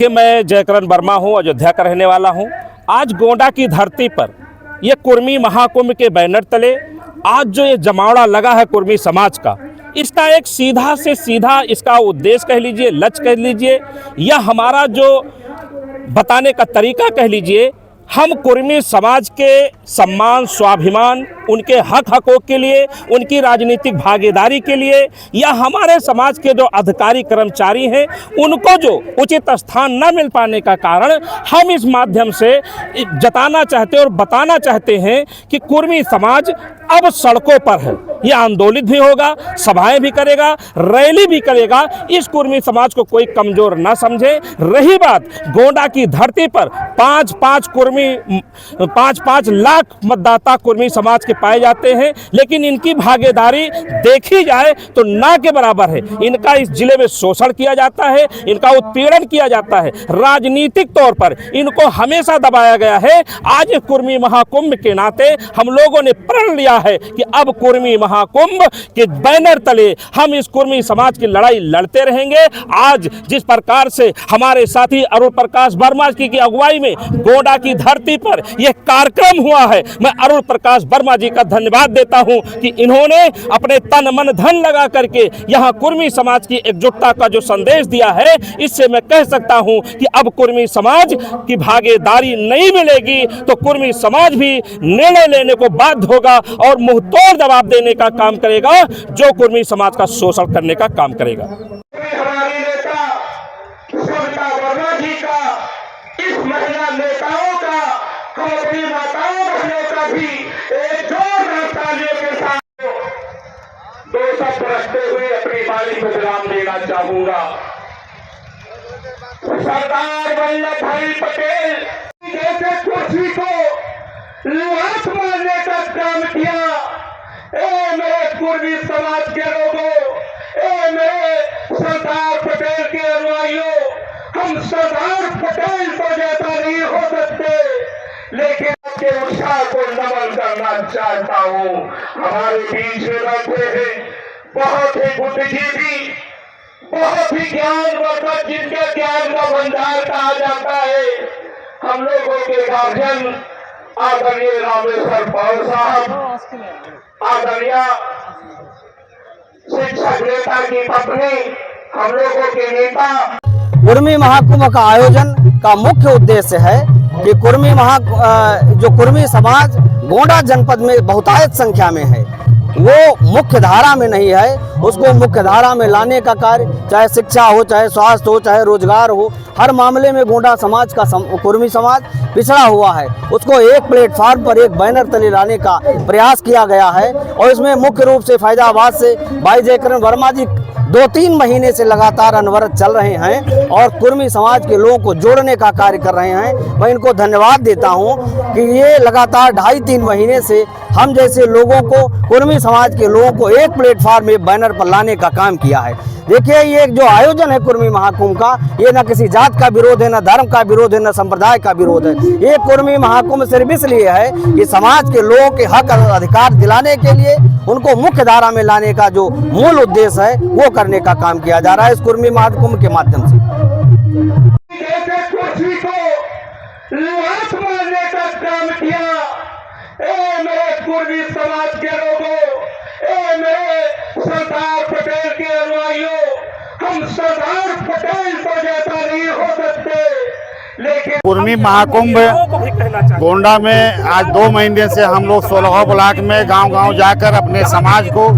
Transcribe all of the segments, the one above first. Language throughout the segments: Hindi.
मैं जयकरण वर्मा हूं, अयोध्या का रहने वाला हूं। आज गोंडा की धरती पर ये कुर्मी महाकुंभ के बैनर तले आज जो ये जमावड़ा लगा है कुर्मी समाज का, इसका एक सीधा से सीधा इसका उद्देश्य कह लीजिए, लक्ष्य कह लीजिए, या हमारा जो बताने का तरीका कह लीजिए, हम कुर्मी समाज के सम्मान, स्वाभिमान, उनके हक हकों के लिए, उनकी राजनीतिक भागीदारी के लिए, या हमारे समाज के जो अधिकारी कर्मचारी हैं उनको जो उचित स्थान न मिल पाने का कारण हम इस माध्यम से जताना चाहते हैं और बताना चाहते हैं कि कुर्मी समाज अब सड़कों पर है। ये आंदोलित भी होगा, सभाएं भी करेगा, रैली भी करेगा। इस कुर्मी समाज को कोई कमजोर न समझे। रही बात गोंडा की धरती पर 5 लाख मतदाता कुर्मी समाज के पाए जाते हैं, लेकिन इनकी भागीदारी देखी जाए तो ना के बराबर है। इनका इस जिले में शोषण किया जाता है, इनका उत्पीड़न किया जाता है, राजनीतिक तौर पर इनको हमेशा दबाया गया है। आज कुर्मी महाकुंभ के नाते हम लोगों ने प्रण लिया है कि अब कुर्मी महाकुंभ के बैनर तले हम इस कुर्मी समाज की लड़ाई लड़ते रहेंगे। आज जिस प्रकार से हमारे साथी अरुण प्रकाश वर्मा की अगुवाई में गोंडा की धरती पर यह कार्यक्रम हुआ है, मैं अरुण प्रकाश वर्मा जी का धन्यवाद देता हूं कि इन्होंने अपने तन मन धन लगा करके यहां कुर्मी समाज की एकजुटता का जो संदेश दिया है, इससे मैं कह सकता हूं कि अब कुर्मी समाज की भागीदारी नहीं मिलेगी तो कुर्मी समाज भी निर्णय लेने को बाध्य होगा और मुंहतोड़ जवाब देने का काम करेगा जो कुर्मी समाज का शोषण करने का काम करेगा। हमारी नेता सविता वर्मा जी का, इस महिला नेताओं का, हम अपनी माताओं बहनों का भी एक जोरदार तालियों के साथ दो शब्द रखते हुए अपनी वाणी को विराम देना चाहूंगा। सरदार वल्लभ भाई पटेल जैसे कुर्सी को लात मारने का काम किया। ए मेरे कुर्मी समाज के लोगों, ए मेरे सरदार पटेल के अनुयायियों, हम सरदार पटेल तो जैसा नहीं हो सकते, लेकिन आपके उत्साह को नमन करना चाहता हूं। हमारे बीच में बैठे हैं बहुत ही बुद्धिजीवी, बहुत ही ज्ञानवर्धक, जिनके ज्ञान का भंडार कहा जाता है। हम लोगों के गार्जियन आदरणीय रामेश्वर पवार साहब, आदरणीय शिक्षक नेता की पत्नी, हम लोगों के नेता। कुर्मी महाकुंभ का आयोजन का मुख्य उद्देश्य है कि जो कुर्मी समाज गोंडा जनपद में बहुतायत संख्या में है, वो मुख्य धारा में नहीं है, उसको मुख्य धारा में लाने का कार्य, चाहे शिक्षा हो, चाहे स्वास्थ्य हो, चाहे रोजगार हो, हर मामले में गोंडा समाज का कुर्मी समाज पिछड़ा हुआ है। उसको एक प्लेटफार्म पर, एक बैनर तले लाने का प्रयास किया गया है और इसमें मुख्य रूप से फैजाबाद से भाई जयकरण वर्मा जी 2-3 महीने से लगातार अनवरत चल रहे हैं और कुर्मी समाज के लोगों को जोड़ने का कार्य कर रहे हैं। मैं इनको धन्यवाद देता हूं कि ये लगातार 2.5-3 महीने से हम जैसे लोगों को, कुर्मी समाज के लोगों को एक प्लेटफार्म में बैनर पर लाने का काम किया है। देखिए, ये जो आयोजन है कुर्मी महाकुंभ का, ये न किसी जात का विरोध है, न धर्म का विरोध है, न संप्रदाय का विरोध है। ये कुर्मी महाकुंभ सिर्फ इसलिए है कि समाज के लोगों के हक अधिकार दिलाने के लिए, उनको मुख्य धारा में लाने का जो मूल उद्देश्य है वो करने का काम किया जा रहा है इस कुर्मी महाकुंभ के माध्यम से। कुर्सी को लात मारने का काम किया। ए मेरे कुर्मी समाज के लोगों, ए मेरे सरदार पटेल के अनुयायियों, हम सरदार पटेल तो जैसा नहीं हो सकते, लेकिन कुर्मी महाकुंभ गोंडा में आज 2 महीने से हम लोग 16 ब्लॉक में गांव-गांव जाकर अपने समाज को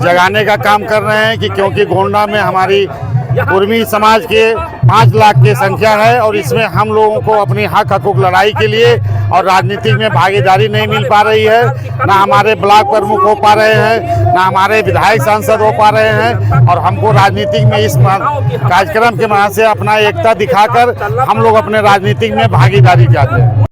जगाने का काम कर रहे हैं कि क्योंकि गोंडा में हमारी कुर्मी समाज के 5 लाख की संख्या है और इसमें हम लोगों को अपनी हक हकूक लड़ाई के लिए और राजनीति में भागीदारी नहीं मिल पा रही है। ना हमारे ब्लॉक प्रमुख हो पा रहे हैं, ना हमारे विधायक सांसद हो पा रहे हैं, और हमको राजनीतिक में इस कार्यक्रम के मदद से अपना एकता दिखाकर हम लोग अपने राजनीतिक में भागीदारी चाहते हैं।